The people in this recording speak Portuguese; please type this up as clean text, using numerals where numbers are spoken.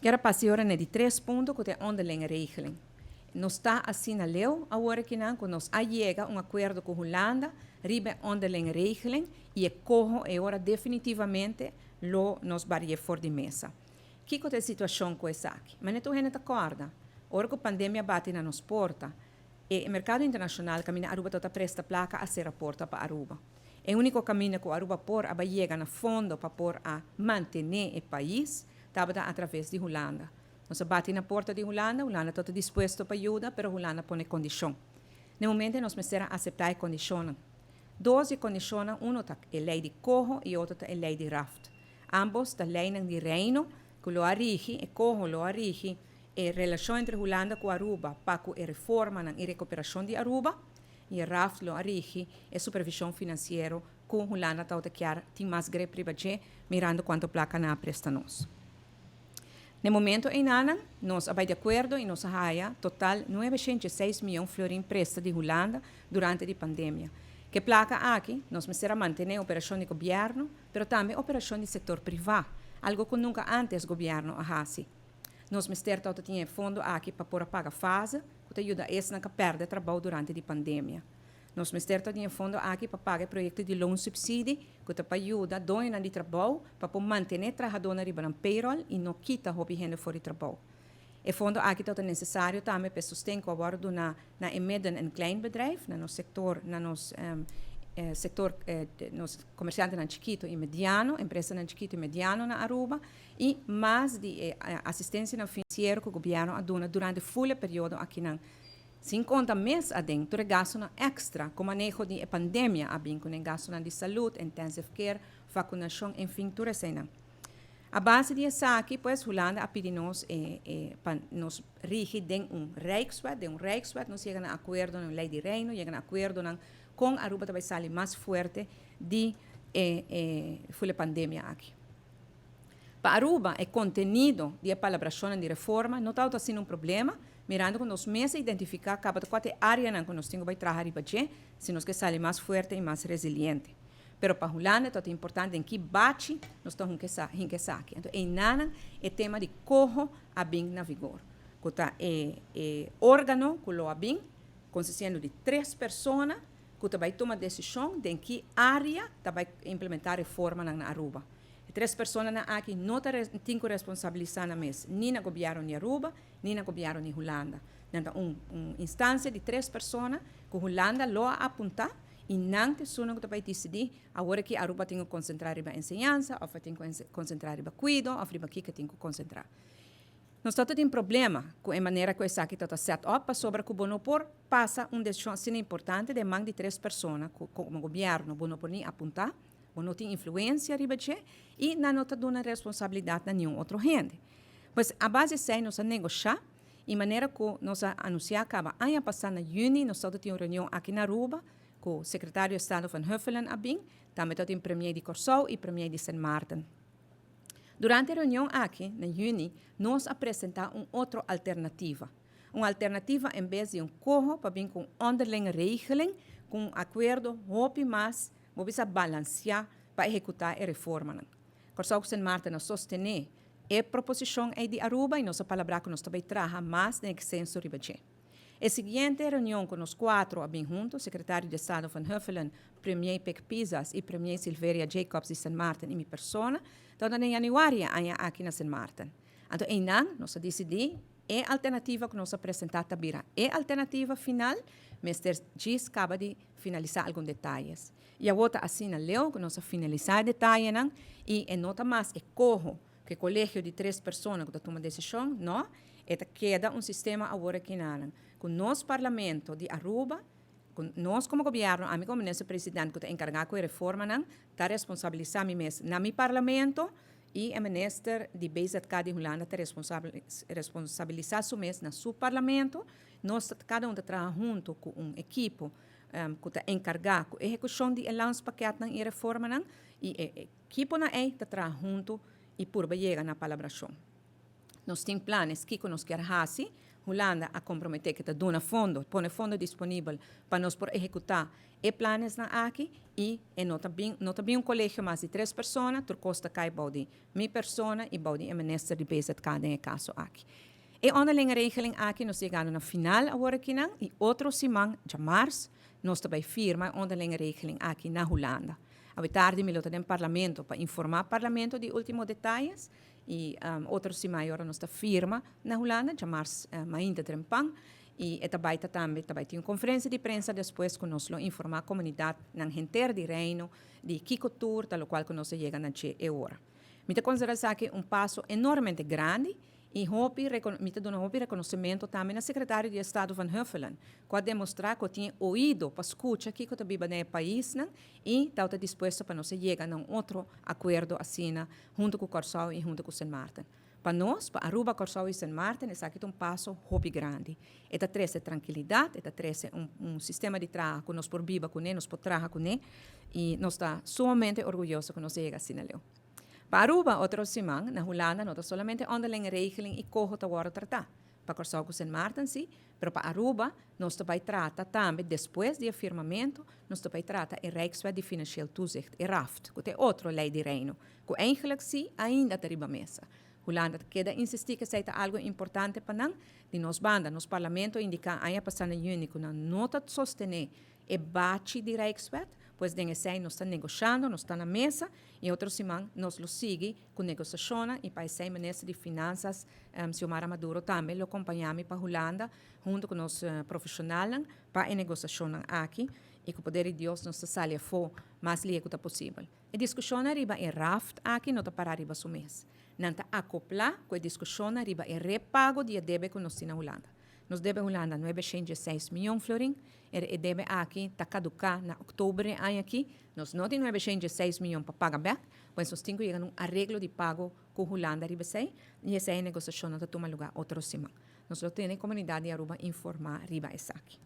Era passione di 3 puntos que é onderlinge regeling. Nós está assim na lei, agora que não, quando nós chega acordo com a Holanda, ribe onderlinge regeling, e corro e ora definitivamente lo nos barriere for di mesa. Que é a situação com essa aqui? Mas não é acorda. Ora que a pandemia bate na nos porta, e o mercado internacional caminha Aruba toda presta placa a ser a porta para Aruba. É o único caminho que Aruba por a chega na fundo para por a manter o país, estava através de Holanda. Nós bate na porta de Holanda, Holanda está disposto para ajudar, mas Holanda põe condição. No momento, nós precisamos aceitar a condição. Duas condições, uma é a lei de corro e outra é a lei de raft. Ambos da lei de reino, que lo arige, e corro lo arige, e relação entre Holanda e Aruba, para a reforma e recuperação de Aruba, e a raft lo arige, e supervisão financeira, que Holanda está a tem mais greve privada, mirando quanto placa na presta nós. No momento em Nana, nós estamos de acordo e nós haya total 906 milhões de florins presta de Holanda durante a pandemia. Que placa aqui, nós precisamos manter a operação de governo, mas também a operação do setor privado, algo que nunca antes o governo fazia. Nós precisamos ter fundo aqui para pagar fase, que ajuda a não perder trabalho durante a pandemia. Nós precisamos ter fundo aqui para pagar projetos de loan subsídio, que ajuda a dona de trabalho para manter o trabalhador na payroll e não quita o gente fora de trabalho. E fundo aqui é necessário também para sustentar agora na midden- en kleinbedrijf, no sector, sector nos comerciantes na chiquito e mediano, empresas na chiquito e mediano na Aruba, e mais de assistência financeira que o governo dona durante o full período aqui na 50 meses adentro, gasto extra, com manejo de pandemia, com gasto de saúde, intensive care, vacunação, enfim, tudo isso. A base disso aqui, pues, Holanda a pedir nos rige de Rijkswet, nós chegamos a acordo na lei de reino, chegamos a acordo com a Aruba vai sair mais forte de a pandemia aqui. Para Aruba, o contenido de palabração de reforma não está sendo problema, mirando que nós mesmos identificar cada área que nós temos que trabalhar se nós queremos sair mais forte e mais resiliente. Pero para Holanda é importante em que bate nós estamos em que saque. Então, em nada é tema de corro a bem na vigor. É órgão que lo bem consistendo de 3 pessoas que vai tomar decisão de em que área vai implementar reforma na Aruba. 3 pessoas aqui não têm responsabilidade na mesa, nem no governo de Aruba, nem no governo de Holanda. Então, uma instância de 3 pessoas que Holanda lo aponta e não tem sono que vai decidir agora que Aruba tem que concentrar na ensinança, ou tem que concentrar no cuido, ou aqui que tem que concentrar. Nós temos um problema com a maneira que isso aqui está set up sobre que o Bonopor passa uma decisão assim importante de mais de 3 pessoas, como o governo, o Bonopor nem apontar, não tem influência e não está dando responsabilidade a nenhum outro gente. Mas a base é nós negociar e maneira que nós anunciar que ano passado em junho nós temos uma reunião aqui na Aruba com o secretário de Estado van Huffelen também tem o premier de Curaçao e o premier de Sint Maarten. Durante a reunião aqui, em junho, nós apresentamos uma outra alternativa. Uma alternativa em vez de corro para vir com onderlinge regeling, com acordo, hope mais, vamos balancear para executar a reforma. Curaçao e Sint Maarten sostener a proposição de Aruba e nossa palavra que nós também traga mais de extenso ribache. A seguinte reunião com os 4 juntos, secretário de Estado van Huffelen, premier Pek Pisas e premier Silveria Jacobs de Sint Maarten e minha persona, então em januário aqui na Sint Maarten. Então, em ano, nós decidimos a alternativa que nós apresentamos também. A alternativa final, Mr. Gis acaba de finalizar alguns detalhes. E a outra assina leu que nós finalizar detalhes e nota mais é corro que o colégio de 3 pessoas que toma decisão, não, queda um sistema agora aqui com nosso parlamento de Aruba, com nós como governo, a mim como nosso presidente que está encarregado com a reforma, está responsabilizado na meu parlamento e o ministro de BZK de Holanda está responsabilizado na seu parlamento. Nós, cada um está junto com uma equipe que está encarregado com a execução de lanços paquete e reforma, e a equipe está junto e por chegar na palabração. Nós temos planos que nós queremos fazer Holanda a comprometer que te dona fundo, pone fundo disponível para nós por executar e planos na aqui e não também um colégio mais de 3 pessoas, por costa cai body mi persona e body o ministro de BZK cada caso aqui. E onderlinge regeling aqui nós chegamos na final agora aqui não e outro semana de março nós também firma onderlinge regeling aqui na Holanda. A tarde me lota no parlamento para informar o parlamento de últimos detalhes e outro semana agora nós firma na Holanda de março ainda trempang e também tem uma conferência de prensa depois que nós informar a comunidade na inteira de reino de Kiko Tour, tal qual que nós chega na hora. Me considera que um passo enormemente grande e me dá um reconhecimento também na secretária de Estado Van Huffelen, que demonstrar que tinha ouído para escutar aqui que vive no país e está disposto para nós chegar a outro acordo assim, junto com o Corsau e junto com o Sint Maarten. Para nós, para Aruba, Corsau e Sint Maarten, é aqui um passo muito grande. Está traz tranquilidade, está traz sistema de trabalho que nós por viva com ele, nós por trabalhar com ele, e nós está sumamente orgulhoso que nós chega assim ali. Para Aruba, outra semana, na Holanda, não solamente onderlinge regeling e corro agora tratar. Para Corsau com Sint Maarten, sim, mas para Aruba, nós também trata também, depois do afirmamento, nós também trata a Rijkswet de Financieel Toezicht, a RAFT, que é outra lei de reino, que eigenlijk sim, ainda está riba mesa. Holanda queda insistir que seja algo importante para nós, de nos banda, nos parlamento indica a passar na Unie que não está sostener e bate de Rijkswet, pois dengue sei nós está negociando, nós está na mesa e outro semana nós lo sigue com negociação e para esse ministro de Finanças, Xiomara Maduro também lo acompanhamos para Holanda junto com os profissionais para a negociação aqui e com o poder de Deus nos saia for mais líquido possível. A discussão arriba é raft aqui não está para arriba o mês. Não está acoplar com a discussão arriba é repago de débito que nós temos na Holanda. Nos deve Holanda 906 milhões florin, e deve aqui está caducar na outubro aqui. Nós não temos 906 milhões para pagar back, mas nós temos que chegar a um arreglo de pago com Holanda riba sei, e essa negociação está tomando lugar outra semana. Nós temos a comunidade de Aruba informar riba essa aqui.